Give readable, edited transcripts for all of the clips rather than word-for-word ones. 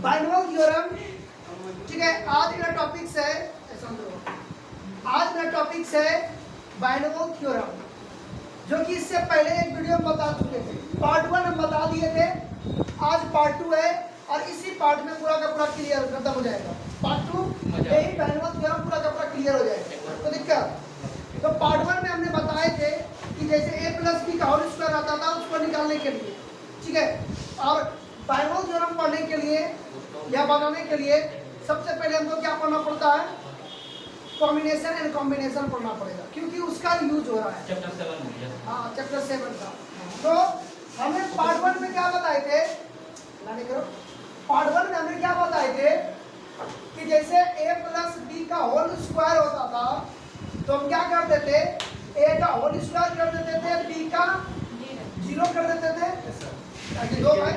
Binomial theorem. ठीक है, आज मेरा टॉपिक्स है बाइनोमियल थ्योरम, जो कि इससे पहले एक वीडियो में बता चुके थे। पार्ट 1 हम बता दिए थे, आज पार्ट 2 है और इसी पार्ट में पूरा का पूरा क्लियर खत्म हो जाएगा। पार्ट 2 यही बाइनोमियल थ्योरम पूरा का पूरा क्लियर हो जाएगा। तो दिक्कत, तो पार्ट 1 में हमने बताए थे कि जैसे a प्लस बी का होल स्क्वायर आता था उसको निकालने के लिए, ठीक है, और बाइनोमियल थ्योरम पढ़ने के लिए या बनाने के लिए सबसे पहले हमको क्या पढ़ना पड़ता है? कॉम्बिनेशन एंड कॉम्बिनेशन पढ़ना पड़ेगा, क्योंकि उसका यूज हो रहा है चैप्टर 7 में। हाँ, चैप्टर 7 का। तो हमने पार्ट 1 में क्या बताए थे? पार्ट 1 में हमने क्या बताए थे कि जैसे a प्लस बी का होल स्क्वायर होता था तो हम क्या करते थे? a का होल स्क्वायर कर देते थे, b का 0 कर देते थे, ताकि दो भाई,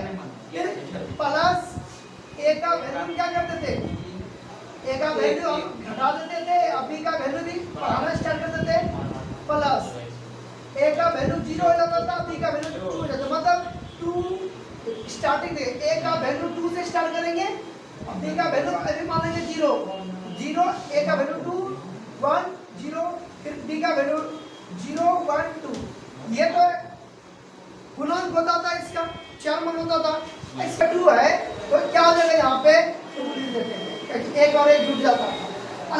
फिर प्लस a का वैल्यू क्या करते थे? a का वैल्यू हम घटा देते थे, अब b का वैल्यू भी बढ़ाना स्टार्ट कर देते, प्लस a का वैल्यू 0 हो जाता था, b का वैल्यू 2 हो जाता, मतलब 2 स्टार्टिंग में a का वैल्यू 2 से स्टार्ट करेंगे, b का वैल्यू अभी मानेंगे 0, a का वैल्यू 2 1 0, फिर b का वैल्यू 0 1 2। ये तो गुणांक होता था, इसका चरमन होता था। इसका 2 है तो क्या हो जाएगा? यहाँ पे 2 लिख देते हैं, क्योंकि एक और एक जुड़ जाता है।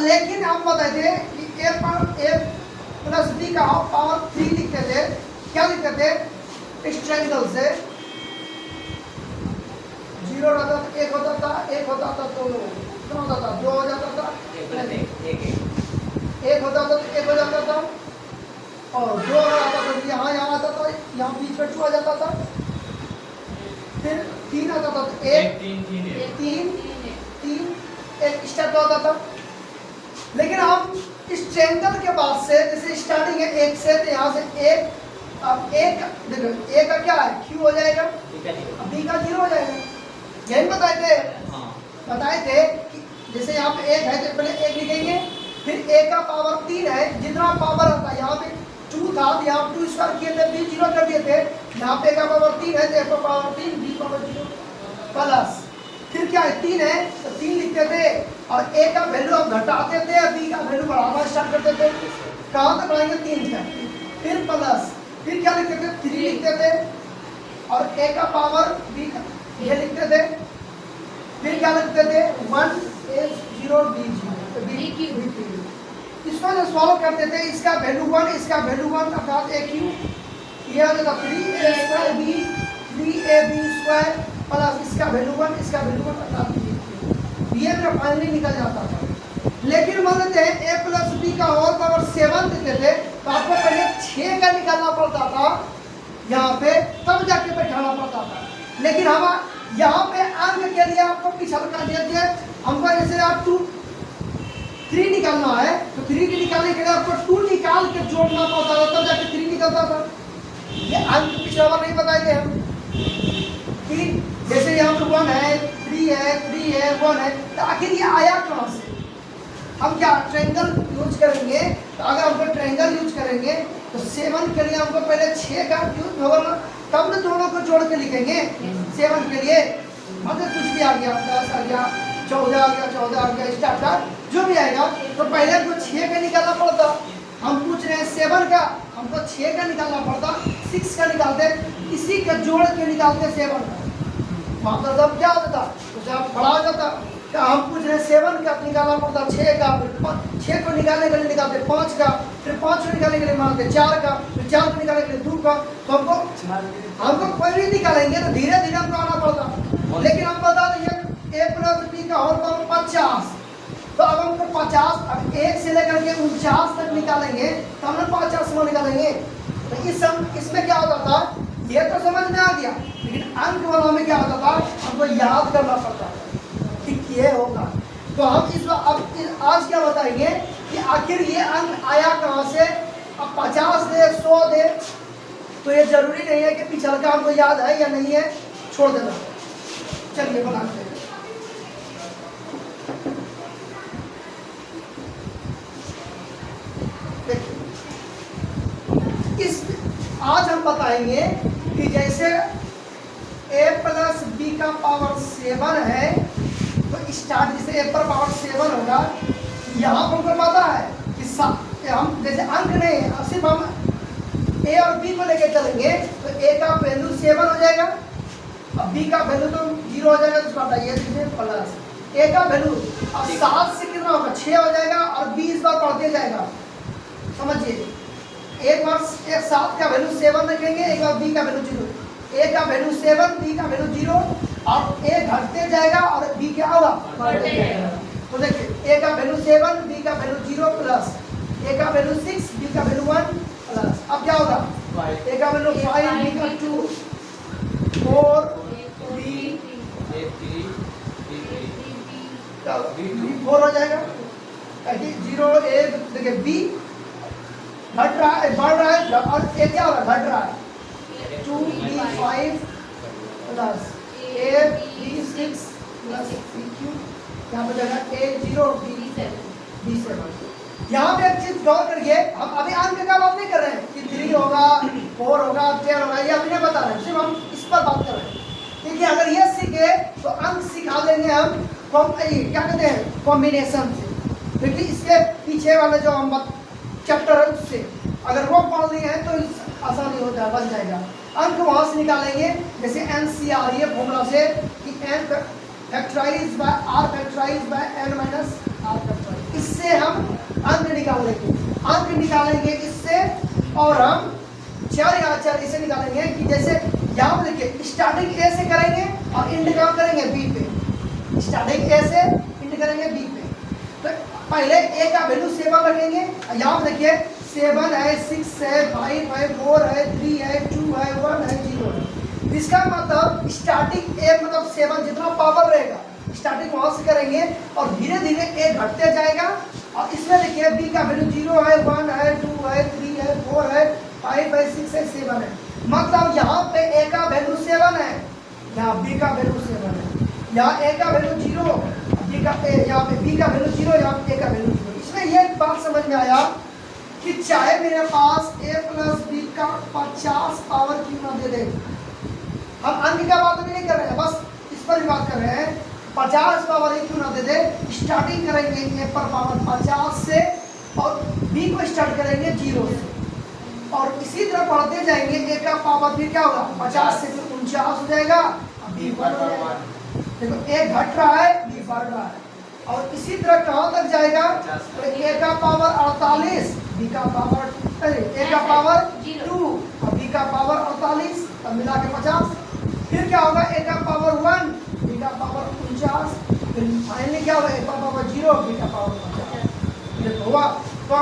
लेकिन हम बताए थे कि a प्लस b का पावर 3 लिखते थे। क्या लिखते थे? इस ट्रायंगल से 0 रहता था, 1 होता था, 1 होता था तो कितना होता था? 2 हो जाता था, 1 होता था तो 1 हो जाता था, और 2 आता था तो यहाँ आता था, यहाँ बीच में 2 आ जाता था, फिर 3 आता था तो 1 3 एक स्टेप होता था। लेकिन हम इस ट्रायंगल के बाद से जैसे स्टार्टिंग है 1 से, तो यहाँ से 1, अब 1 देखो a का क्या है? q हो जाएगा, b का 0 हो जाएगा। यही बताए थे कि जैसे यहाँ पे 1 है तो पहले 1 लिखेंगे, फिर a का पावर 3 है, जितना पावर आता है यहाँ पे 2 था तो यहाँ 2 स्क्वायर किए थे, b 0 कर दिए थे, यहाँ पे a का पावर 3 है तो a का पावर 3, b पावर 0 प्लस, फिर क्या है? 3 है तो 3 लिखते थे और a का वैल्यू हम घटाते थे, b का वैल्यू बढ़ाना स्टार्ट करते थे। कहाँ तक बढ़ाएंगे? 3 तक, फिर प्लस, फिर क्या लिखते थे? 3 लिखते थे और a का पावर b का ये लिखते थे, फिर क्या लिखते थे? 1 a 0 b 0, इसको जो सॉल्व करते थे, इसका वैल्यू 1, इसका वैल्यू 1 अर्थात a q, ये आ जाता 3a square b 3ab square plus इसका वैल्यू 1, इसका वैल्यू 1 अर्थात ये मेरा फाइनली निकल जाता था। लेकिन मान लेते हैं a प्लस b का होल पावर 7 देते थे तो आपको पहले 6 का निकालना पड़ता था यहाँ पे, तब जाके बैठाना पड़ता था। लेकिन हम यहाँ पे अंक के लिए आपको पिछड़ कर दिए, हमको जैसे आप 3 निकालना है तो 3 के निकालने के लिए आपको 2 निकाल के जोड़ना पड़ता था, तब जाके 3 निकलता था। ये अंक पिछड़ा हुआ नहीं बताएंगे हम कि जैसे यहाँ पे 1 है 3 है 1 है, तो आखिर ये आया कहाँ से? हम क्या ट्रायंगल यूज करेंगे? तो अगर हमको ट्रायंगल यूज करेंगे तो 7 के लिए हमको पहले 6 का यूज होगा, तब न दोनों को जोड़ के लिखेंगे। 7 के लिए मतलब कुछ भी आ गया, 10 आ गया, 14 आ गया, 14 आ गया, स्टार्ट जो भी आएगा, तो पहले हमको 6 का निकालना पड़ता। हम पूछ रहे हैं 7 का, हमको 6 का निकालना पड़ता, 6 का निकालते, इसी का जोड़ के निकालते 7 का, मतलब क्या होता? तो जब बड़ा हो जाता। तो हम पूछ रहे हैं 7 का निकालना पड़ता, 6 का, 6 को निकालने के लिए निकालते 5 का, फिर 5 को निकालने के लिए मानते 4 का, फिर 4 को निकालने के लिए 2 का। तो हमको कोई भी निकालेंगे तो धीरे धीरे हमको आना पड़ता। लेकिन हम बता देंगे a प्लस b का होल पावर 50, तो अब हमको 50, अब 1 से लेकर के 49 तक निकालेंगे तो हम 50 में निकालेंगे। तो इसमें क्या होता था? ये तो समझ में आ गया, लेकिन अंक वाला में क्या होता था? हमको याद करना पड़ता था कि ये होगा। तो हम अब आज क्या बताएंगे कि आखिर ये अंक आया कहाँ से? अब 50 दे 100 दे तो ये जरूरी नहीं है कि पिछड़ का हमको याद है या नहीं है, छोड़ देना। चलिए बनाते हैं। आज हम बताएंगे कि जैसे a प्लस b का पावर 7 है तो स्टार्ट जैसे ए पर पावर 7 होगा, यहाँ हमको पता है कि हम जैसे अंक नहीं है, सिर्फ हम ए और बी को लेके चलेंगे तो ए का वैल्यू 7 हो जाएगा, अब बी का वैल्यू तो 0 हो जाएगा, तो हटाइए प्लस ए का वैल्यू अब 7 से कितना होगा 6 हो जाएगा, और बी इस बार बढ़ते जाएगा। समझिए, एक बार 7 का वैल्यू 7 रखेंगे, एक बार बी का वैल्यू 0, ए का वैल्यू 7 बी का वैल्यू 0, और ए घटते जाएगा और बी क्या होगा बढ़ते जाएगा। तो देखिए ए का वैल्यू 7 बी का वैल्यू 0 प्लस ए का वैल्यू 6 बी का वैल्यू 1 प्लस अब क्या होगा ए का वैल्यू 5 बी का 2 4 3 4 हो जाएगा, 0 ए देखिए बी घट रहा है बढ़ रहा है, और ए क्या होगा घट रहा है 2 B 5 plus A B 6 plus B Q, यहाँ पे जाएगा ए 0 बी 7। यहाँ पे एक चीज गौर करिए, हम अभी अंक का बात नहीं कर रहे हैं कि 3 होगा 4 होगा 10 होगा, ये अभी नहीं बता रहे हैं, सिर्फ हम इस पर बात कर रहे हैं। क्योंकि अगर ये सीखे तो अंक सिखा देंगे हम क्या कहते हैं कॉम्बिनेशन से, क्योंकि इसके पीछे वाले जो हम चैप्टर है उससे अगर वो पढ़ लिए हैं तो आसानी हो जाए बन जाएगा। अंक वहाँ से निकालेंगे, जैसे NCR ये फॉर्मूला से कि n factorize bye r factorize by n minus r factorize, इससे हम अंक निकाल लेंगे। अंक निकालेंगे इससे, और हम चर या चर इसे निकालेंगे कि जैसे यहाँ पे देखिए स्टार्टिंग ए से करेंगे और इंड कहाँ करेंगे बी पे, स्टार्टिंग ए से इंड करेंगे बी पे। तो पहले ए का वैल्यू 7 रखेंगे, यहाँ पे देखिए 7 है 6 है 5 है 4 है 3 है 2 है 1 है 0 है। इसका मतलब स्टार्टिंग ए मतलब 7 जितना पावर रहेगा स्टार्टिंग वहाँ से करेंगे, और धीरे धीरे ए घटते जाएगा। और इसमें देखिए बी का वैल्यू 0 है 1 है 2 है 3 है 4 है 5 है 6 है 7 है, मतलब यहाँ पे ए का वैल्यू 7 है, यहाँ बी का वैल्यू 7 है, यहाँ ए का वैल्यू 0 बी का यहाँ पे बी का वैल्यू 0 यहाँ पे ए का वैल्यू 0। इसमें ये बात समझ में आया कि चाहे मेरे पास a प्लस बी का 50 पावर क्यों ना दे दे, हम अंक का बात भी नहीं कर रहे हैं, बस इस पर भी बात कर रहे हैं, 50 पावर a क्यों ना दे दे। स्टार्टिंग करेंगे a पर पावर 50 से और b को स्टार्ट करेंगे 0 से, और इसी तरह बढ़ते जाएंगे, a का पावर भी क्या होगा 50 से फिर 49 हो जाएगा, b बढ़ जाएगा। देखो a घट रहा है b बढ़ रहा है, और इसी तरह कहाँ तक जाएगा तो a का पावर 48 b का पावर a का पावर 2 और b का पावर 48, तब मिला के 50। फिर क्या होगा a का पावर 1 b का पावर 49, फिर फाइनली क्या होगा a का पावर 0 b का पावर 50। ये हुआ, तो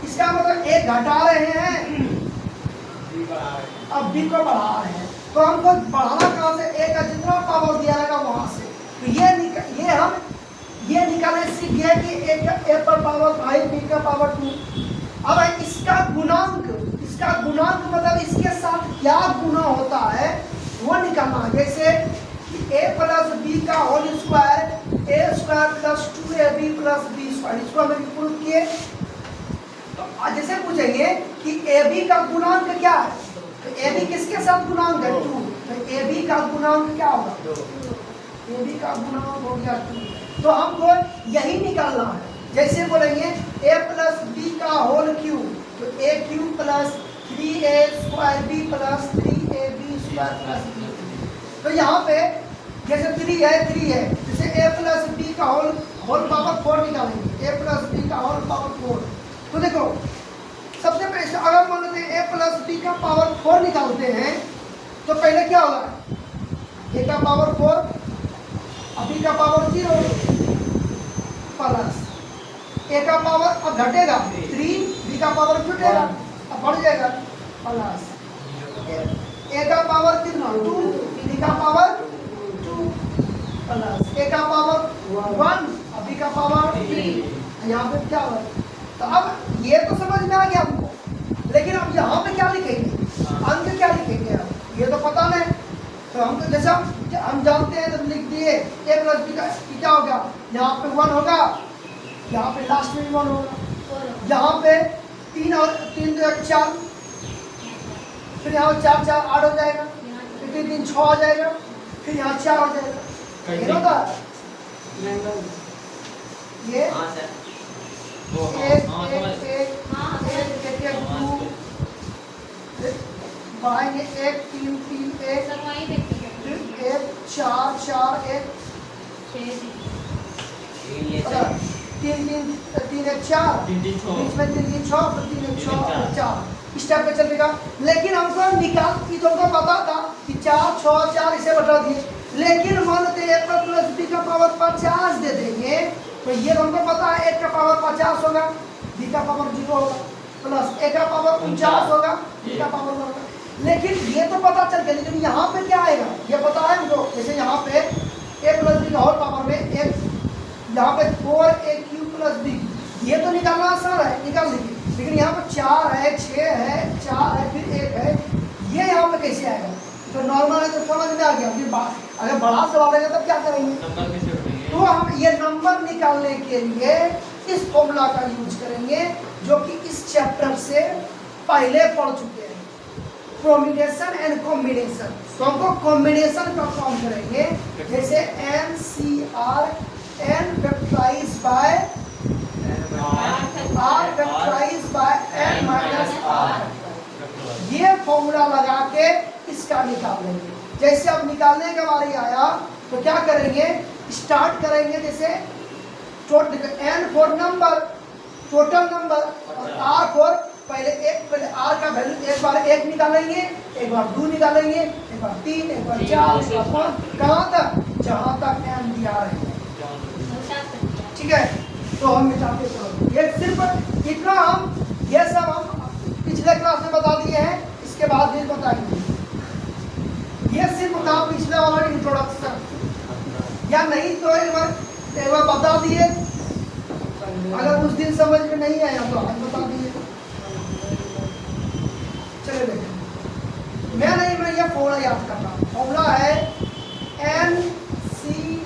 इसका मतलब a घटा रहे हैं अब b को बढ़ा रहे हैं, तो हमको बढ़ाना कहाँ से a का जितना पावर दिया रहेगा वहां से। तो ये निकालने सीख गया कि a पर पावर 5 b का पावर 2। अब इसका गुणांक मतलब इसके साथ क्या गुना होता है वो निकालना है। जैसे कि a प्लस बी का whole square a square plus 2ab plus b square, इसको हम प्रूव किए। तो जैसे पूछेंगे कि ab का गुणांक क्या है, तो ab किसके साथ गुणांक है 2, तो ab का गुणांक क्या होगा ab का गुणांक हो गया 2। तो हमको यही निकालना है। जैसे बोलेंगे a प्लस बी का होल क्यूब, तो a cube plus 3a square b plus 3ab square plus b। तो यहाँ पे जैसे 3 है जैसे a प्लस बी का होल पावर 4 निकालेंगे, a प्लस बी का होल पावर 4। तो देखो सबसे पहले अगर मान लेते हैं a प्लस बी का पावर 4 निकालते हैं तो पहले क्या होगा a का पावर 4 बी का पावर 0 प्लस a का पावर अब घटेगा 3 b का पावर घटेगा अब बढ़ जाएगा प्लस a का पावर कितना 2 b का पावर 2 प्लस a का पावर 1 b का पावर 3। यहाँ पे क्या होगा, तो अब ये तो समझ में आ गया हमको, लेकिन अब यहाँ पे क्या लिखेंगे अंक क्या लिखेंगे, अब ये तो पता नहीं। तो हम जैसे हम जानते हैं तो लिख दिए a प्लस बी का क्या होगा, यहाँ पे 1 होगा, यहाँ पे लास्ट में 1 होगा, यहाँ पे 3 और 3 2 4, फिर यहाँ 4 4 8 हो जाएगा, फिर 3 3 6 हो जाएगा, फिर यहाँ 4 हो जाएगा। ये होगा ये हाँ सर एक हाँ एक समझ एक एक एक दो बढ़ाएंगे एक तीन तीन एक सर वहीं देखिए एक चार चार एक ये सर तीन तीन तीन एक चार तीन तीन छः बीच में तीन तीन छः फिर तीन एक तीन छः चार। चार इस टाइप का चलेगा। लेकिन हमको निकाल की तो हमको पता था कि चार छः चार इसे बता दिए, लेकिन मान लेते हैं a प्लस b का पावर 50 दे देंगे तो ये हमको पता है a का पावर 50 होगा, b का पावर 0 होगा, प्लस a का पावर 49 होगा, b का पावर होगा। लेकिन ये तो पता चल गया, लेकिन यहाँ पे क्या आएगा ये पता है हमको। जैसे यहाँ पे a प्लस b का होल पावर में एक यहाँ पे 4aq प्लस b, ये तो निकालना आसान है, निकाल लीजिए। लेकिन यहाँ पर 4 है 6 है 4 है फिर 1 है, ये यहाँ पे कैसे आएगा? तो नॉर्मल है तो समझ में आ गया। फिर अगर बड़ा सवाल रहेगा तब क्या करेंगे? नंबर कैसे उठेंगे? तो हम ये नंबर निकालने के लिए इस फॉर्मूला का यूज करेंगे जो कि इस चैप्टर से पहले पढ़ चुके हैं, प्रोमिनेशन एंड कॉम्बिनेशन। तो हमको कॉम्बिनेशन का फॉर्म करेंगे, जैसे NCR n factorize bye r factorize by n minus r। ये फॉर्मूला लगा के इसका निकाल लेंगे। जैसे अब निकालने का बारी आया तो क्या करेंगे, स्टार्ट करेंगे। जैसे n for number, total number, और r फॉर पहले r का वैल्यू एक बार 1 निकालेंगे, एक बार 2 निकालेंगे, एक बार 3, एक बार 4, एक बार 5, कहाँ तक? जहाँ तक n दिया है। ठीक है, तो हम मिटाते चलो। ये सिर्फ इतना हम ये सब हम पिछले क्लास में बता दिए हैं, इसके बाद भी बताएंगे। ये सिर्फ था पिछले वाला इंट्रोडक्शन, या नहीं तो एक बार बता दिए, अगर उस दिन समझ में नहीं आया तो आज बता दिए। चलिए देखें, मैं ये फॉर्मूला याद करना। फॉर्मूला है NCR।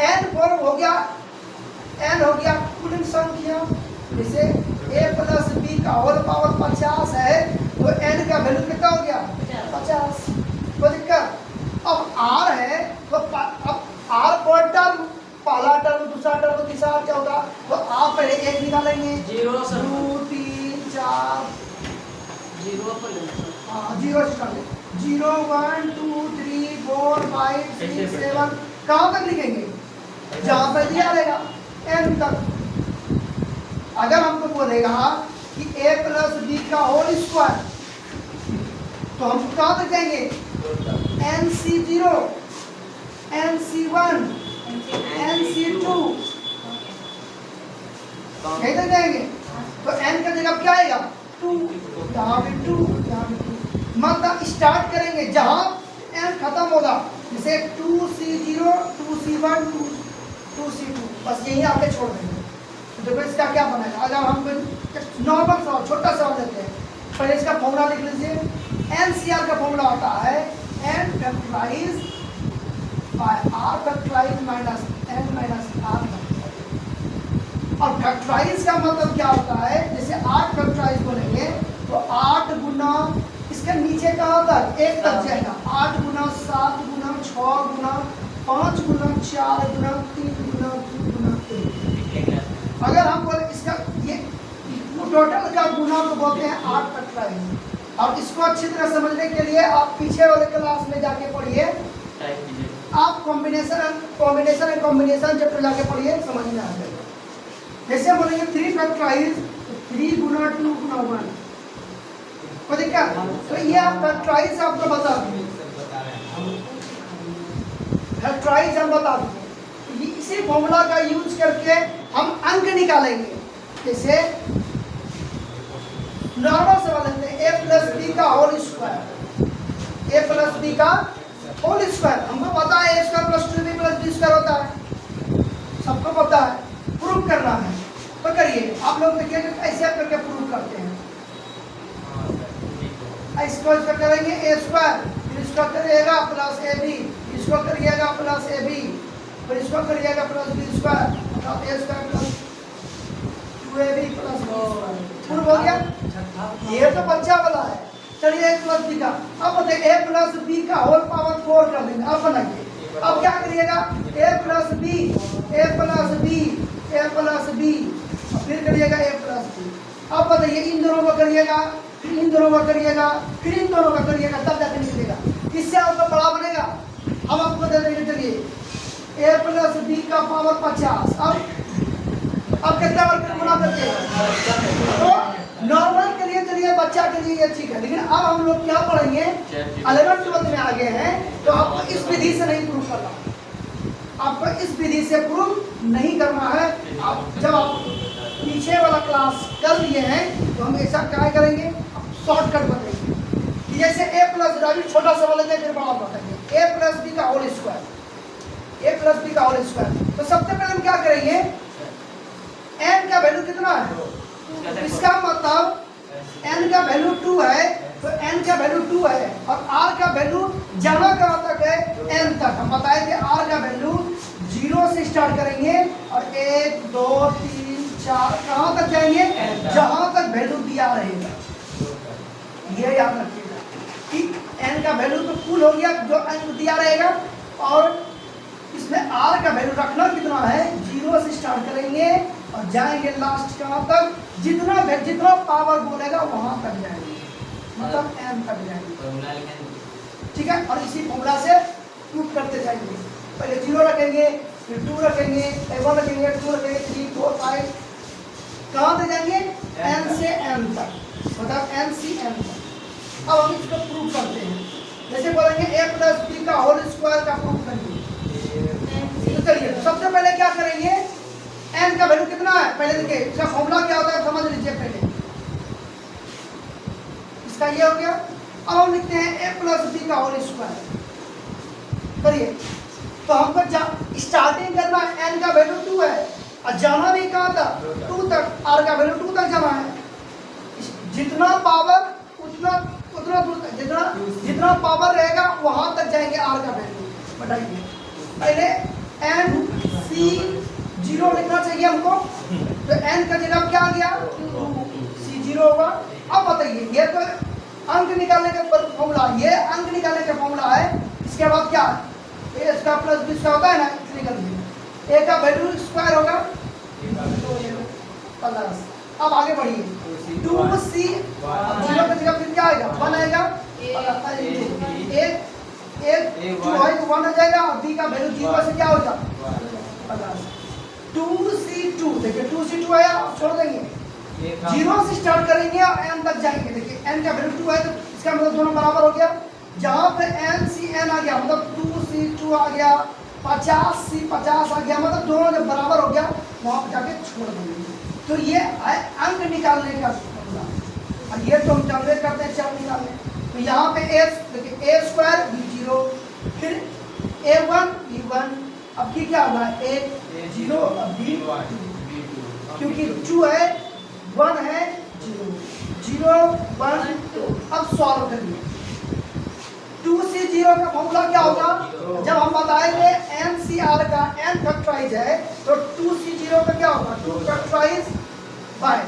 n फॉर्म हो गया, n हो गया कुल संख्या। जैसे a प्लस b का होल पावर 50 है तो n का वैल्यू कितना हो गया? 50। कोई दिक्कत? अब r है तो अब r पर टर्म, पहला टर्म, दूसरा टर्म, तीसरा, चौथा, तो आप पहले 1 निकालेंगे, 0 सर 2 3 4 0 पर हाँ 0 से कर ले, 0 1 2 3 4 5 6 7 कहाँ तक लिखेंगे? जहाँ पर दिया रहेगा n तक। अगर हमको बोलेगा कि a प्लस b का होल स्क्वायर तो हम कहाँ तक जाएंगे? NC0, NC1, NC2 यहीं तक जाएंगे। तो n का जगह क्या आएगा? 2, यहाँ पे 2, यहाँ पे 2। मतलब स्टार्ट करेंगे जहाँ n खत्म होगा, जैसे 2C0, 2C1, 2C2, बस यहीं आके छोड़ देंगे। देखो इसका क्या बनेगा। अगर हम नॉर्मल सवाल, छोटा सवाल लेते हैं, पहले इसका फॉर्मूला लिख लीजिए। NCR का फॉर्मूला होता है n फैक्टराइज बाय r फैक्टराइज minus n minus r factorize. और फैक्टराइज का मतलब क्या होता है? जैसे 8 फैक्टराइज बोलेंगे तो 8 गुना इसके नीचे कहाँ तक? 1 तक जाएगा। 8 गुना 7 गुना 6 गुना 5 गुना 4 गुना 3 गुना 2 गुना 3। अगर हम बोले इसका ये टोटल का गुना तो बोलते हैं 8 फैक्टराइज। और इसको अच्छी तरह समझने के लिए आप पीछे वाले क्लास में जाके पढ़िए, आप कॉम्बिनेशन चैप्टर जाके पढ़िए, समझ में आ जाएगा। जैसे बोलेंगे 3 फैक्टराइज, 3 गुना 2 गुना 1, कोई दिक्कत? तो ये आप फैक्टराइज आपको बता दें, फैक्टराइज हम बता दें। इसी फॉर्मूला का यूज करके हम अंक निकालेंगे। जैसे नॉर्मल सवाल लेते हैं, a प्लस बी का whole square, a plus B का होल स्क्वायर। हमको पता है a square plus 2b plus B square होता है, सबको पता है। प्रूव करना है तो करिए, आप लोग देखिए ऐसे करके प्रूव करते हैं। इसको करेंगे a स्क्वायर, फिर इसको करिएगा प्लस ab, इसको करिएगा प्लस ab, फिर इसको करिएगा प्लस बी स्क्वायर, अर्थात a square plus 2ab plus b square. Prove हो गया? ये तो बच्चा वाला है। चलिए a प्लस बी का, अब बताइए a प्लस बी का होल पावर 4 कर देंगे। अब बनाइए अब क्या करिएगा, a plus B, a plus B, a plus B, फिर करिएगा a प्लस बी। अब बताइए इन दोनों को करिएगा, फिर इन दोनों का करिएगा, फिर इन दोनों का करिएगा, तब जाकर निकलेगा। किससे आपका बड़ा बनेगा, हम आपको दे देंगे। चलिए a प्लस बी का पावर 50। अब कितना बार गुना करते हैं, तो नॉर्मल के लिए चलिए बच्चा के लिए ये ठीक है, लेकिन अब हम लोग क्या पढ़ेंगे, 11th 12th में आ गए हैं, तो आपको इस विधि से नहीं प्रूव करना, आपको इस विधि से प्रूव नहीं करना है। आप जब आप पीछे वाला क्लास कर लिए हैं तो हम ऐसा क्या करेंगे, शॉर्टकट बताएंगे कि जैसे a प्लस बी, छोटा सा वाला फिर बड़ा बताएंगे, a प्लस बी का whole square, a plus B का होल स्क्वायर। तो सबसे पहले हम क्या करेंगे, n का वैल्यू कितना है, इसका मतलब n का वैल्यू 2 है, तो n का वैल्यू 2 है, और r का वैल्यू जाना कहाँ तक है, n तक। हम बताएं कि r का वैल्यू 0 से स्टार्ट करेंगे और 1 2 3 4 कहाँ तक जाएंगे, जहां तक वैल्यू दिया रहेगा। ये याद रखिएगा कि n का वैल्यू तो फुल हो गया जो n दिया रहेगा, और इसमें r का वैल्यू रखना कितना है, 0 से स्टार्ट करेंगे और जाएंगे लास्ट कहाँ तक, जितना पावर बोलेगा वहां तक जाएंगे, मतलब n तक जाएंगे। ठीक है, और इसी फॉर्मूला से प्रूफ करते जाएंगे। पहले 0 रखेंगे, फिर 2 रखेंगे, 1 रखेंगे, 2 रखेंगे, 3 4 5 कहाँ तक जाएंगे, n से n तक, मतलब n से n तक। अब हम इसको प्रूफ करते हैं, जैसे बोलेंगे a प्लस बी का होल स्क्वायर का प्रूफ करेंगे। तो चलिए सबसे पहले क्या करेंगे, n का वैल्यू कितना है, पहले देखिए इसका फॉर्मूला क्या होता है, समझ लीजिए पहले। इसका ये हो गया। अब हम लिखते हैं a प्लस बी का होल स्क्वायर। करिए, तो हमको स्टार्टिंग करना है, n का वैल्यू 2 है और जाना भी कहाँ तक, 2 तक, r का वैल्यू 2 तक जाना है। जितना पावर उतना दूर तक, जितना पावर रहेगा वहां तक जाएंगे r का वैल्यू। बताइए पहले n c 0 लिखना चाहिए हमको, तो n का जगह क्या आ गया, c 0 होगा। अब बताइए ये तो अंक निकालने का फॉर्मूला, ये अंक निकालने का फॉर्मूला है। इसके बाद क्या, a इसका प्लस b इसका होता है ना, निकल गया, a का वैल्यू स्क्वायर होगा प्लस। अब आगे बढ़िए, 2c 0 की जगह फिर क्या आएगा, 1 आएगा, एक 2 है तो 1 आ जाएगा, और b का वैल्यू 0 से क्या होगा प्लस 2c2। देखिए 2c2 आया, छोड़ देंगे, 0 से स्टार्ट करेंगे और n तक जाएंगे। देखिए n का वैल्यू 2 है तो इसका मतलब दोनों बराबर हो गया। जहां पे n c n आ गया, मतलब 2c2 आ गया, 50c 50 आ गया, मतलब दोनों जब बराबर हो गया वहां पे जाके छोड़ देंगे। तो ये है अंक निकालने का फॉर्मूला, और ये तो हम जनरेट करते हैं चर निकालने। तो यहाँ पे a देखिए a स्क्वायर b0, फिर a1 b1, अब की क्या होगा, a 0 अब b 2, क्योंकि 2 है 1 है 0 0 1 2। अब सॉल्व करिए, 2c0 का फॉर्मूला क्या होगा, जब हम बताएंगे ncr का n फैक्टराइज है तो 2c0 का क्या होगा, 2 फैक्टराइज बाय,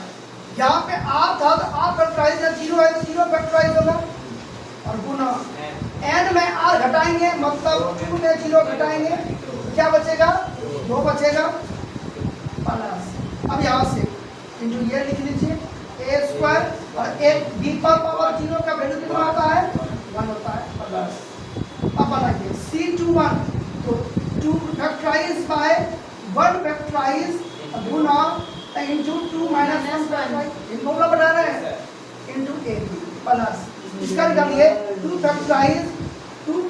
यहाँ पे r था तो r फैक्टराइज है, 0 है तो 0 फैक्टराइज होगा, और गुना n में r घटाएंगे, मतलब 2 में 0 घटाएंगे, क्या बचेगा, 2 बचेगा प्लस। अब यहाँ से इंटू ये लिख लीजिए a स्क्वायर, और एक b पर पावर 0 का वैल्यू कितना आता है, 1 होता है प्लस। अब बनाइए c21, तो 2 फैक्टराइज बाय 1 फैक्टराइज गुना इंटू 2 माइनस 1 फैक्टराइज, इन फॉर्मूला बना रहे हैं, इंटू a प्लस। इसका निकालिए 2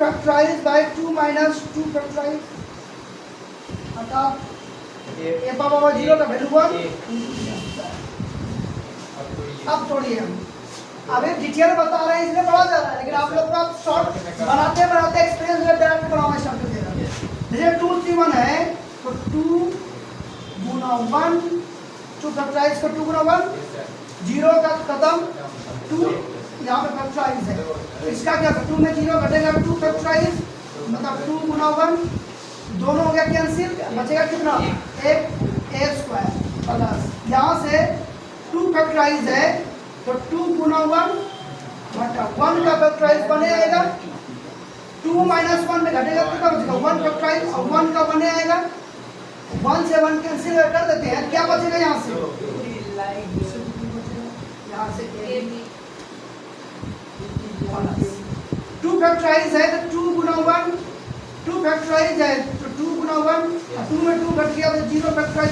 फैक्टराइज बाय 2 माइनस 2 फैक्टराइज, अर्थात a पावर 0 का वैल्यू 1। अब छोड़िए, हम अभी डिटेल बता रहे हैं इसलिए बड़ा जा रहा है, लेकिन आप लोग का शॉर्ट बनाते बनाते एक्सपीरियंस में डायरेक्ट बनाना स्टार्ट कर देगा। जैसे 2c1 है तो 2 गुना 1, 2 फैक्टराइज का 2 गुना 1, 0 का खत्म, 2 यहाँ पे फैक्टराइज है, तो इसका क्या, 2 में 0 घटेगा, 2 फैक्टराइज मतलब 2 गुना 1, दोनों हो गया कैंसिल, बचेगा कितना, एक a स्क्वायर प्लस, यहाँ से 2 फैक्टराइज है तो 2 गुना 1 बटा 1 का फैक्टराइज बने आएगा, 2 माइनस 1 में घटेगा तो कितना बचेगा 1 फैक्टराइज और 1 का 1 आएगा 1 से 1 कैंसिल कर देते हैं क्या बचेगा यहाँ से यहाँ से टू फैक्टराइज है तो 2 गुना 1 2 फैक्टराइज है तो 2 गुना 1 2 में 2 घट गया तो 0 फैक्टराइज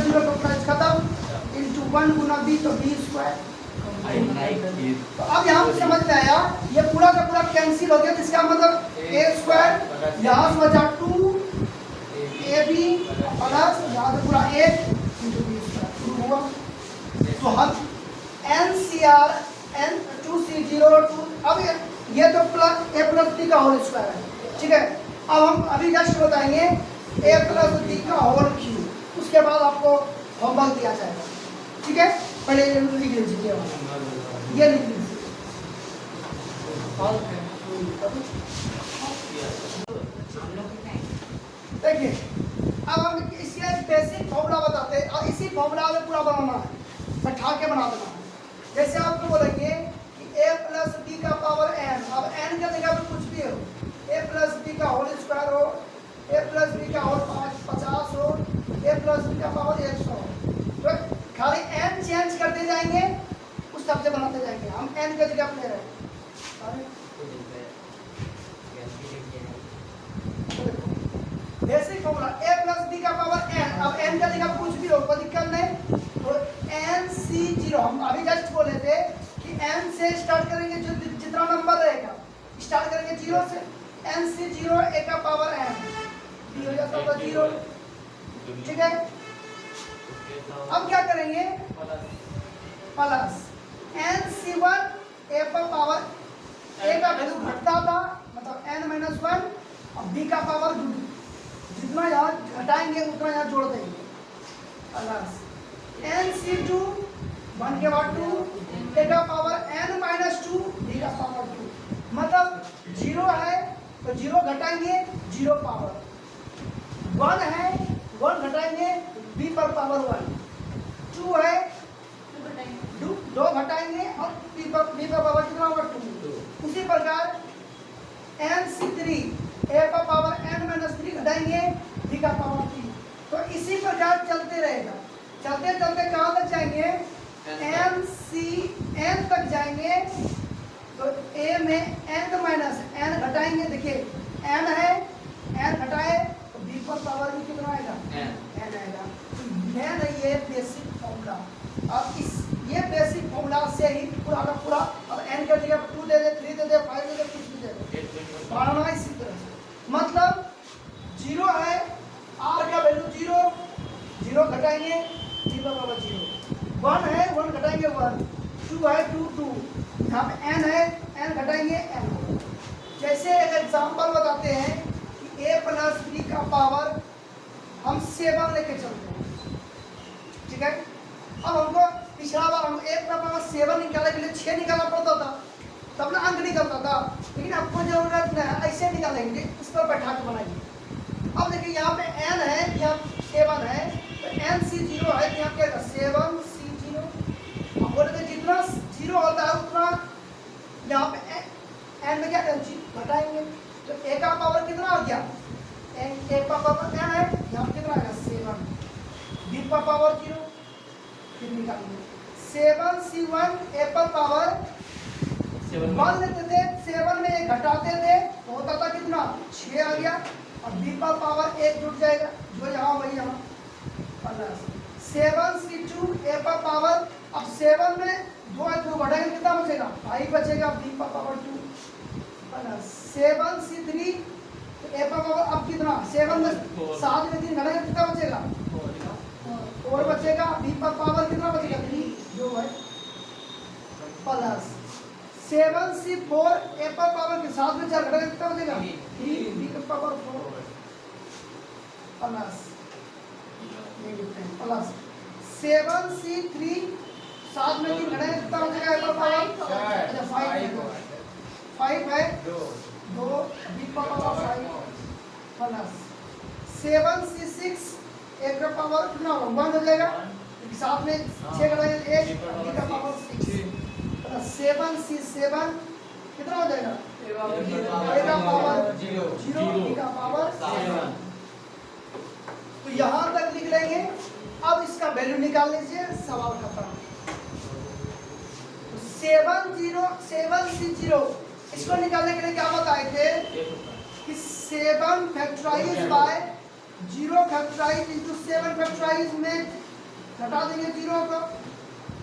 खत्म इनटू 1 गुना b तो b स्क्वायर। तो अब यहाँ पे समझ में आया ये पूरा का पूरा कैंसिल हो गया जिसका मतलब a स्क्वायर यहाँ से बचा 2 ab प्लस यहाँ से पूरा 8 इनटू b स्क्वायर हुआ। तो हम NCR n 2c0 2 अब ये तो प्लस a प्लस b का होल स्क्वायर है ठीक है। अब हम अभी जस्ट बताएंगे a प्लस b का होल क्यूब उसके बाद आपको होमवर्क दिया जाएगा ठीक है। पहले ये लिख लीजिए ये लिख लीजिए देखिए अब हम इसका बेसिक फॉर्मूला बताते हैं और इसी फॉर्मूला में पूरा बनाना है बैठा के बना देना है। जैसे आपको बोलेंगे कि a प्लस b का पावर n अब n का जगह पे कुछ भी हो a प्लस b का होल स्क्वायर हो a प्लस b का होल 50 हो a प्लस b का पावर 100 हो तो खाली n चेंज करते जाएंगे उस हिसाब से बनाते जाएंगे। हम n का जगह पे ले रहे हैं basic formula a plus b का पावर n अब n का जगह कुछ भी हो कोई दिक्कत नहीं तो NC0 हम अभी जस्ट बोले थे कि n से स्टार्ट करेंगे जो जितना नंबर रहेगा स्टार्ट करेंगे 0 से NC0 a का पावर n b हो जाता होगा 0 ठीक है। अब क्या करेंगे प्लस NC1 a पर पावर a का वैल्यू घटता था मतलब n माइनस 1 अब b का पावर जितना यहाँ घटाएंगे उतना यहाँ जोड़ देंगे प्लस NC2 1 के बाद 2 a का पावर n माइनस 2 b का पावर 2 मतलब 0 है तो 0 घटाएंगे 0 पावर 1 है 1 घटाएंगे b पर पावर 1 2 है 2 घटाएंगे और b पर पावर कितना होगा 2 उसी प्रकार NC3 a पर पावर n माइनस 3 घटाएंगे b का पावर 3 तो इसी प्रकार चलते रहेगा चलते चलते कहाँ तक जाएंगे n तक जाएंगे तो a में n माइनस n घटाएंगे देखिए n है n घटाए तो b पर पावर भी कितना आएगा n आएगा n है ये बेसिक फॉर्मूला। अब इस ये बेसिक फॉर्मूला से ही पूरा का पूरा अब n का जगह 2 दे दे 3 दे दे 5 दे दे कुछ भी दे दे बढ़ाना इसी तरह से मतलब 0 है r का वैल्यू 0 घटाएंगे b पर पावर 0 1 है 1 घटाएंगे 1 2 है 2 यहाँ पे n है n घटाएंगे n जैसे एक एग्जांपल बताते हैं कि a प्लस b का पावर हम 7 लेके चलते हैं ठीक है। अब हमको पिछला बार हम a का पावर 7 निकालने के लिए 6 निकालना पड़ता था तब ना अंक निकलता था लेकिन आपको जरूरत नहीं है ऐसे निकालेंगे इस पर बैठा के बनाएंगे। अब देखिए यहाँ पे n है यहाँ 7 है तो NC0 है यहाँ क्या 7C0 अब बोले तो जितना 0 होता है उतना यहाँ पे n में क्या घटाएंगे तो a का पावर कितना हो गया a का पावर n है यहाँ कितना आएगा 7 b का पावर 0 फिर निकालेंगे 7C1 a पर पावर 1 लेते थे 7 में 1 घटाते थे तो होता था कितना 6 आ गया और b पर पावर 1 जुड़ जाएगा जो यहाँ वही यहाँ 7C2 a पर पावर अब 7 में 2 घटाएंगे कितना बचेगा 5 बचेगा b पर पावर 2 7C3 तो a पर पावर अब कितना 7 में 7 में 3 घटाएंगे कितना बचेगा 4 बचेगा b पर पावर कितना बचेगा 3 जो है प्लस 7C4 a पर पावर के साथ में 4 घटाएंगे कितना बचेगा 3 b पर पावर 4 प्लस 7C3 साथ में 3 घटाएंगे कितना बचेगा a पर पावर अच्छा 5 है 2 b पर पावर 5 प्लस 7C6 a का पावर कितना होगा 1 हो जाएगा साथ में 6 घटाएंगे 8 b का पावर 6 7C7 कितना हो जाएगा ए का पावर 0 बी का पावर 7। तो यहाँ तक लिख लेंगे। अब इसका वैल्यू निकाल लीजिए, सवाल खत्म। 7C0 इसको निकालने के लिए क्या बताए थे कि 7 factorize by 0 factorize into 7 factorize में घटा देंगे 0 को,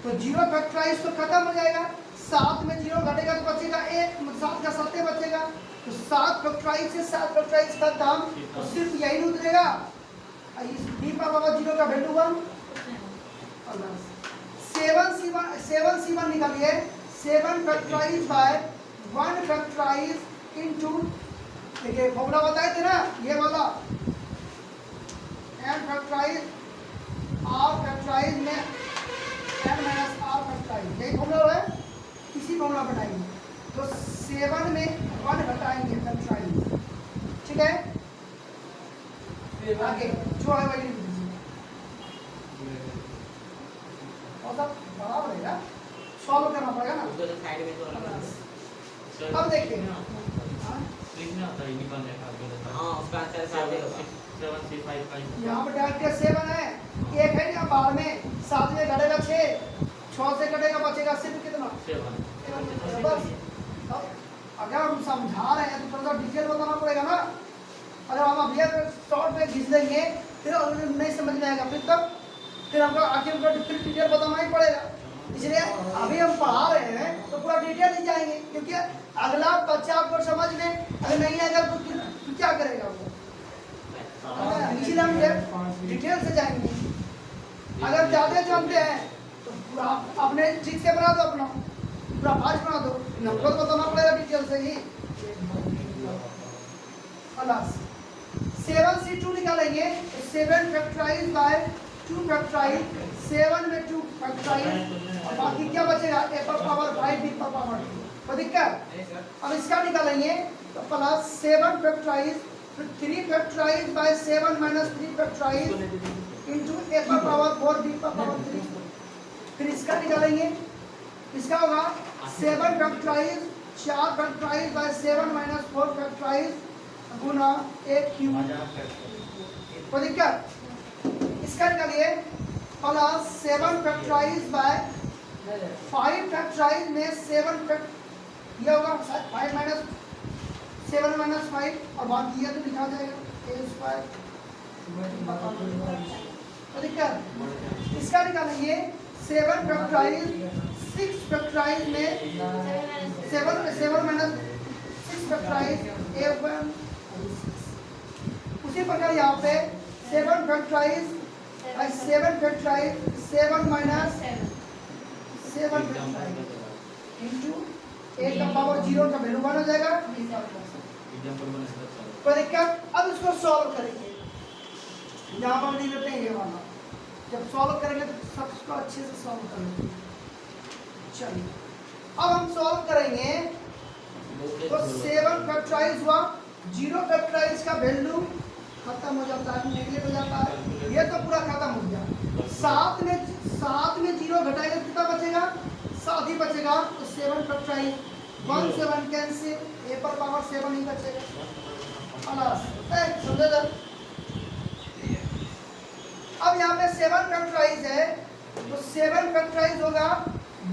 तो 0 फैक्टराइज तो खत्म हो जाएगा। 7 में 0 घटेगा तो बचेगा 1, 7 का 7 बचेगा। तो 7 फैक्टराइज से 7 फैक्टराइज खत्म, तो सिर्फ यही उतरेगा। इस b पर पावर 0 का वैल्यू 1। 7C1 निकालिए। 7 फैक्टराइज बाय 1 फैक्टराइज इनटू, देखिए फॉर्मूला बताए थे ना ये वाला, n फैक्टराइज r फैक्टराइज में n माइनस r फैक्टराइज, यही फॉर्मूला है। इसी फॉर्मूला बनाएंगे तो 7 में 1 घटाएंगे फैक्टराइज, ठीक है। आगे जो है वही लिख दीजिए, और सब बराबर रहेगा, सॉल्व करना पड़ेगा ना। उसको तो साइड में तो अब देखिए लिखना होता है, निकालने का। हां उसका आंसर 7C55 यहाँ पर डायरेक्ट 7 है, एक है यहाँ बाहर में, 7 में घटेगा 6 से घटेगा बचेगा सिर्फ कितना 7। बस अगर हम समझा रहे हैं तो थोड़ा सा डिटेल बताना पड़ेगा ना। अगर हम अभी शॉर्ट में घिस देंगे फिर नहीं समझ में आएगा, फिर हमको आखिर में डिटेल बताना ही पड़ेगा। इसलिए अभी हम पढ़ा रहे हैं तो पूरा डिटेल ही जाएंगे, क्योंकि अगला बच्चा आपको समझ में अगर नहीं आएगा तो क्या करेगा वो, इसलिए हम डिटेल से जाएंगे। अगर ज़्यादा जानते हैं तो पूरा अपने ठीक से बना दो, अपना पूरा फास्ट बना दो, हमको तो बताना पड़ेगा डिटेल से ही। 7C2 निकालेंगे, 7 फैक्टराइज बाय 2 फैक्टराइज, 7 में 2 फैक्टराइज, और बाकी क्या बचेगा a पर पावर 5 b पर पावर 2, कोई दिक्कत। अब इसका निकालेंगे तो प्लस 7 फैक्टराइज, फिर 3 factorize by 7 minus 3 factorize into a पर पावर 4 b पर पावर 3। फिर इसका निकालेंगे, इसका होगा 7 factorize 4 factorize by 7 minus 4 factorize गुना a क्यूब, कोई दिक्कत। इसका निकालिए प्लस 7 फैक्टराइज बाय 5 फैक्टराइज में 7 फैक्ट, ये होगा 5 माइनस 7 माइनस 5, और बाकी ये तो लिखा जाएगा a स्क्वायर, कोई दिक्कत। इसका निकालेंगे 7 फैक्टराइज 6 फैक्टराइज में 7 माइनस 6 फैक्टराइज a1। उसी प्रकार यहाँ पे 7 factorize 7 factorize 7 minus 7 factorize into a का पावर 0 का वैल्यू 1 हो जाएगा। कोई दिक्कत। अब इसको सॉल्व करेंगे, यहाँ पर नहीं लेते हैं ये वाला, जब सॉल्व करेंगे तो सबको अच्छे से सॉल्व करेंगे। चलिए अब हम सॉल्व करेंगे तो 7 फैक्टराइज हुआ, 0 फैक्टराइज का वैल्यू खत्म हो जाता है, नेगलेक्ट हो जाता है, ये तो पूरा खत्म हो गया। 7 में 0 घटाएगा कितना बचेगा, 7 ही बचेगा। तो 7 फैक्टराइज 1 से 1 कैंसिल, a पर पावर 7 ही बचेगा। समझे ना? अब यहाँ पे 7 फैक्टराइज है तो 7 फैक्टराइज होगा,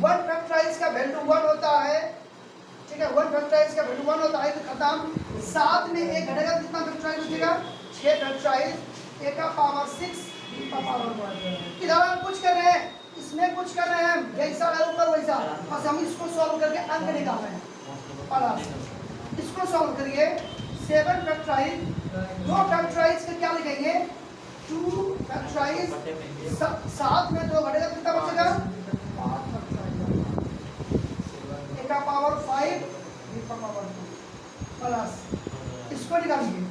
1 फैक्टराइज का वैल्यू 1 होता है, ठीक है। 1 फैक्टराइज का वैल्यू 1 होता है तो खत्म। 7 में 1 घटेगा कितना फैक्टराइज बचेगा, 6 फैक्टराइज, a का पावर 6 b का पावर 1। इधर हम कुछ कर रहे हैं, इसमें कुछ कर रहे हैं, जैसा है ऊपर वैसा, बस हम इसको सॉल्व करके अंक निकाल रहे हैं। और इसको सॉल्व करिए। 7 फैक्टराइज, 2 फैक्टराइज का क्या लिखेंगे, 2 फैक्टराइज, 7 में 2 घटेगा कितना बचेगा, 5 फैक्टराइज, a का पावर 5 b का पावर 2 प्लस, इसको निकालिए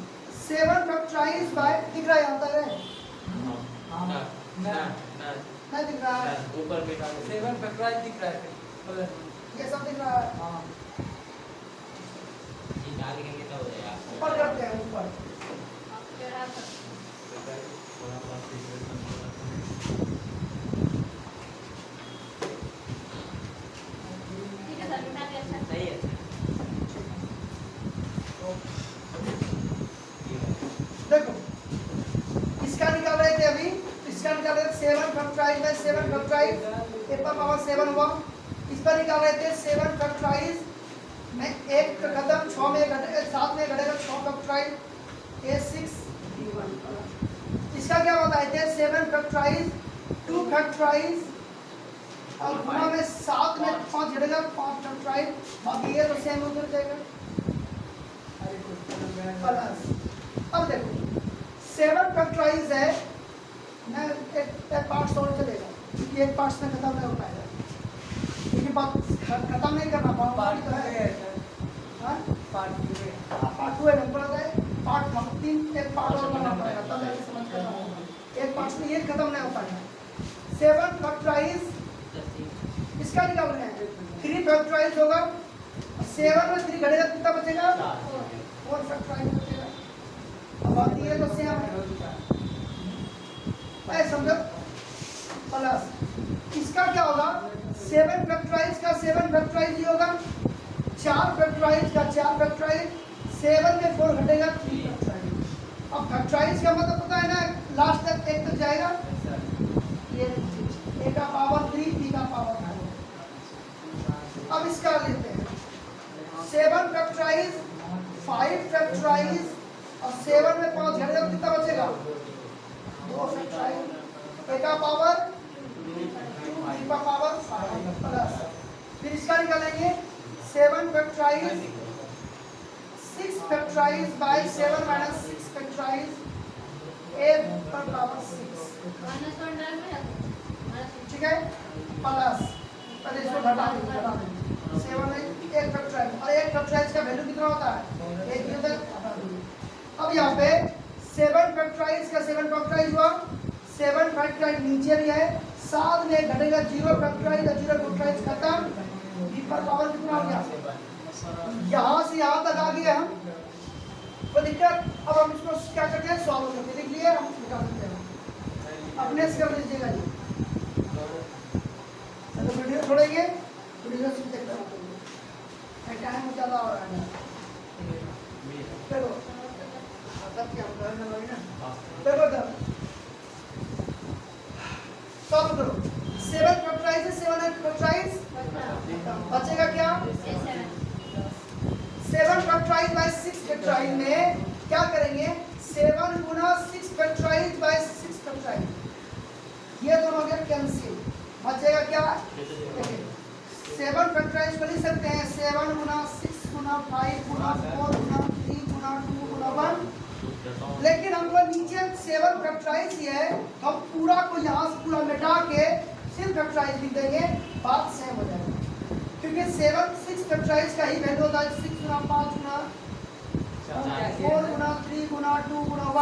7 फैक्टराइज बाय, दिख रहा है यहाँ तक है, नहीं दिख रहा है, ऊपर पे 7 फैक्टराइज दिख रहा है, ये सब दिख रहा है, हाँ निकाल के तो हो जाएगा। ऊपर करते हैं, ऊपर सही है। फैक्टराइज बाय 7 फैक्टराइज ए पर पावर 7 हुआ। इस पर निकाल रहे थे 7 फैक्टराइज में एक खत्म 6 में घटे 7 में घटेगा 6 फैक्टराइज A6 B1। इसका क्या होता है 7 फैक्टराइज 2 फैक्टराइज और गुना में 7 में 5 घटेगा 5 फैक्टराइज, बाकी ये तो सेम उधर जाएगा प्लस। अब देखो 7 फैक्टराइज है, मैं एक पार्ट सॉल्व चलेगा क्योंकि एक पार्ट में खत्म नहीं हो पाएगा, क्योंकि बात खत्म नहीं करना पार्ट तो है। हाँ पार्ट 2 है नंबर आता है, पार्ट 3 एक पार्ट और करना पड़ेगा तब जाके समझ करना होगा, एक पार्ट में ये खत्म नहीं हो पाएगा। 7 फैक्टराइज इसका निकाल रहे हैं 3 फैक्टराइज होगा, 7 में 3 घटेगा कितना बचेगा 4 फैक्टराइज बचेगा। अब बात ये तो सेम है ऐसे समझो प्लस इसका क्या होगा 7 फैक्टराइज का 7 फैक्टराइज ही होगा, 4 फैक्टराइज का 4 फैक्टराइज, 7 में 4 घटेगा 3 फैक्टराइज। अब फैक्टराइज का मतलब पता है ना लास्ट तक एक तक जाएगा, ये a का पावर 3 b का पावर 9। अब इसका लेते हैं 7 फैक्टराइज 5 फैक्टराइज और 7 में 5 घटेगा कितना बचेगा 2 फैक्टराइज, a का पावर 2 b का पावर 5 प्लस फिर इसका निकालेंगे 7 factorize 6 factorize by 7 minus 6 factorize a पर पावर 6 ठीक है प्लस पहले इसको घटा देंगे 7 में 1 फैक्टराइज और 1 फैक्टराइज का वैल्यू कितना होता है 1 ही होता है। अब यहाँ पे 7 फैक्टराइज का 7 फैक्टराइज हुआ, 7 फैक्टराइज नीचे भी है, 7 में घटेगा 0 फैक्टराइज और 0 फैक्टराइज खत्म, b पर पावर कितना हो गया यहाँ से यहाँ तक आ गए हम कोई दिक्कत। अब हम इसको क्या करते हैं सॉल्व करके लिख लिए हम निकाल देते हैं अपने से कर लीजिएगा जी। चलो वीडियो छोड़ेंगे, वीडियो से देखते हैं टाइम ज़्यादा हो रहा है चलो तब क्या करना होगा ना चलो तब सॉल्व करो 7 फैक्टराइज 7 फैक्टराइज बचेगा क्या 7 फैक्टराइज बाय 6 फैक्टराइज में क्या करेंगे 7 गुना 6 फैक्टराइज बाय 6 फैक्टराइज, ये दोनों हो गया कैंसिल, बचेगा क्या 7 फैक्टराइज को लिख सकते हैं 7 गुना 6 गुना 5 गुना 4 गुना 3 गुना 2 गुना 1, लेकिन हमको नीचे 7 फैक्टराइज ही है तो हम पूरा को यहाँ से पूरा मिटा के सिर्फ फैक्टराइज लिख देंगे, बात सेम हो जाएगी क्योंकि 6 फैक्टराइज का ही वैल्यू होता है 6 गुना 5 गुना 4 गुना 3 गुना 2 गुना 1।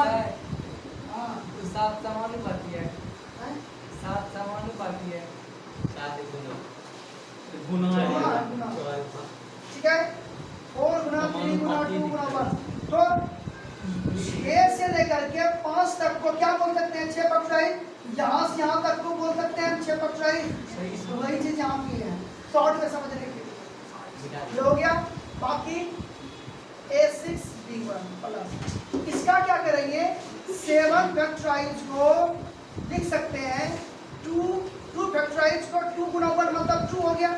हाँ 7 समानुपाती है 7 समानुपाती है गुना ठीक है 4 गुना 3 गुना 2 गुना 1, तो 6 से लेकर के 5 तक को क्या बोल सकते हैं 6 फैक्टराइज, यहाँ से यहाँ तक को बोल सकते हैं 6 फैक्टराइज, वही चीज यहाँ की है शॉर्ट में समझने के लिए ये हो गया। बाकी A6 B1 प्लस इसका क्या करेंगे 7 फैक्टराइज को लिख सकते हैं 2 फैक्टराइज को 2 गुना 1 मतलब 2 हो गया,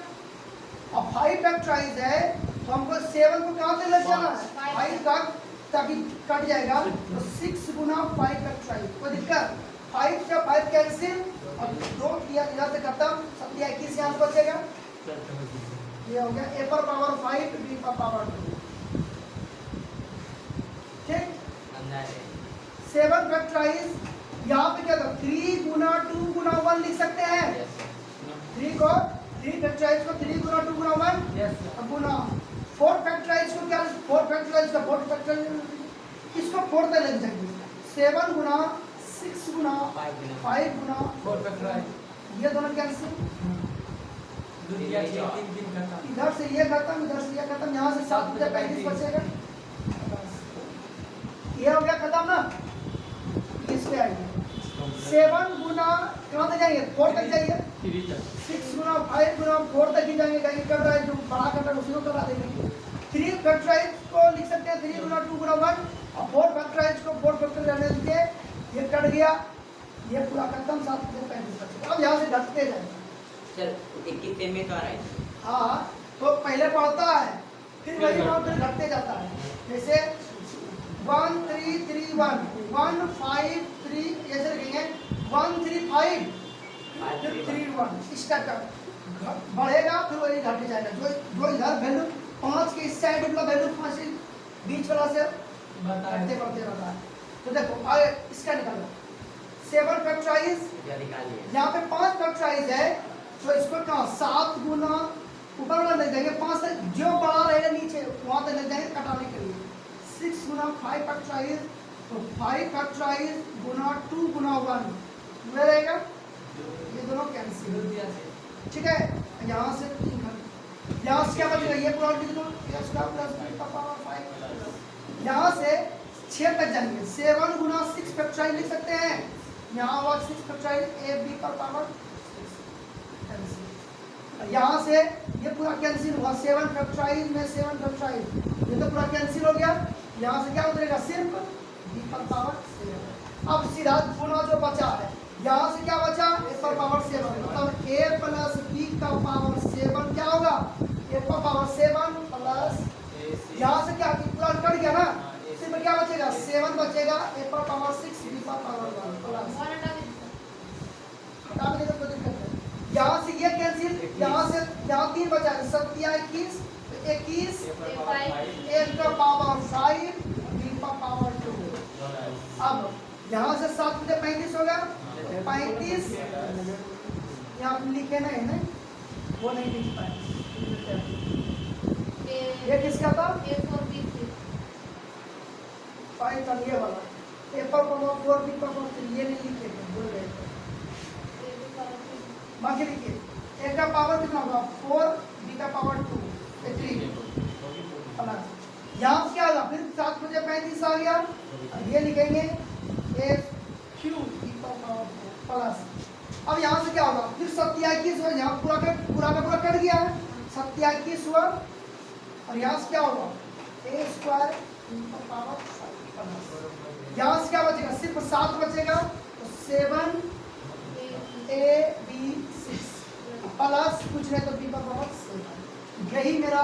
और 5 फैक्टराइज है तो हमको 7 को कहाँ से लग जाना है 5 तक ताकि कट जाएगा, तो 6 गुना 5 फैक्टराइज कोई दिक्कत 5 का 5 कैंसिल और 2 किया इधर से खत्म, 21 यहाँ बचेगा, ये हो गया a पर पावर 5 b पर पावर 2 ठीक। 7 फैक्टराइज यहाँ पे क्या था 3 गुना 2 गुना 1 लिख सकते हैं, 3 फैक्टराइज को 3 गुना 2 गुना 1 गुना 4 फैक्टराइज को क्या 4 फैक्टराइज का 4 फैक्टराइज इसको 4 तक लिख जाएंगे 7 गुना 6 गुना 5 गुना 4 फैक्टराइज ये दोनों कैंसिल, इधर से ये खत्म इधर से ये खत्म, यहाँ से 7 बचे 35 बचेगा, ये हो गया खत्म ना। इस पे आएंगे 7 गुना कहाँ तक जाएंगे 4 तक जाइए, 6 गुना 5 गुना 4 तक ही जाएंगे, कहीं कर रहा है जो बड़ा कर रहा है उसी को करा देंगे। 3 फैक्टराइज को लिख सकते हैं 3 गुना 2 गुना 1 और 4 फैक्टराइज को 4 फैक्टराइज रहने दीजिए, ये कट गया, ये पूरा खत्म 7 से 35 बचेगा। अब यहाँ से घटते जाएगा। सर 21 में तो आ रहा है। हाँ तो पहले बढ़ता है फिर वही वहाँ फिर घटते जाता है। जैसे 1 3 3 1 1 5 3 ऐसे लिखेंगे 1 3 5 फिर 3 1 इस टाइप का बढ़ेगा फिर वही घटते जाएगा। जो इधर वैल्यू 5 के इस साइड वाला वैल्यू 5 बीच वाला से बढ़ते बढ़ते रहता है। तो देखो आगे इसका निकालो 7 फैक्टराइज यहाँ पे 5 फैक्टराइज है तो इसको कहाँ 7 गुना ऊपर वाला लिख देंगे 5 से जो बड़ा रहेगा नीचे वहाँ तक लिख देंगे कटाने के लिए 6 गुना 5 फैक्टराइज तो 5 फैक्टराइज गुना 2 गुना 1 वह रहेगा। ये दोनों कैंसिल ठीक है। यहाँ से यहाँ से क्या बचेगा ये पूरा लिख दो यहाँ से 6 तक जाएंगे 7 गुना 6 फैक्टराइज लिख सकते हैं। यहाँ हुआ 6 फैक्टराइज ए बी पर पावर यहाँ से ये पूरा कैंसिल हुआ 7 फैक्टराइज में 7 फैक्टराइज ये तो पूरा कैंसिल हो गया। यहाँ से क्या उतरेगा सिर्फ बी पर पावर 7। अब सीधा गुना जो बचा है यहाँ से क्या बचा ए पर पावर 7 मतलब ए प्लस बी का पावर 7 क्या होगा ए पर पावर 7 प्लस यहाँ से क्या पूरा कट गया ना सिर्फ क्या बचेगा 7 बचेगा ए पर पावर 6 बी पर पावर 1 प्लस हटा देने का कोई दिक्कत नहीं। यहाँ से ये कैंसिल यहाँ से यहाँ 3 बचा है 7 या 21 तो 21 ए का पावर 5 बी का पावर 2। अब यहाँ से 7 से 35 हो गया 35 यहाँ लिखे नहीं ना वो नहीं लिख पाए। ये किसका था पाइथन ये वाला ए पर पावर 4 बी पर पावर 3 ये नहीं लिखे भूल गए बाकी लिखिए ए का पावर कितना होगा 4 बी का पावर 2 3 यहाँ क्या होगा फिर 7 बजे 35 आ गया ये लिखेंगे ए क्यू बी का पावर 4 प्लस। अब यहाँ से क्या होगा फिर 27 हुआ यहाँ पूरा का पूरा कट गया है 27 हुआ और यहाँ से क्या होगा ए स्क्वायर बी का पावर 5 यहाँ से क्या बचेगा सिर्फ 7 बचेगा तो 7 ए बी 6 प्लस कुछ नहीं तो बी का पावर 7। यही मेरा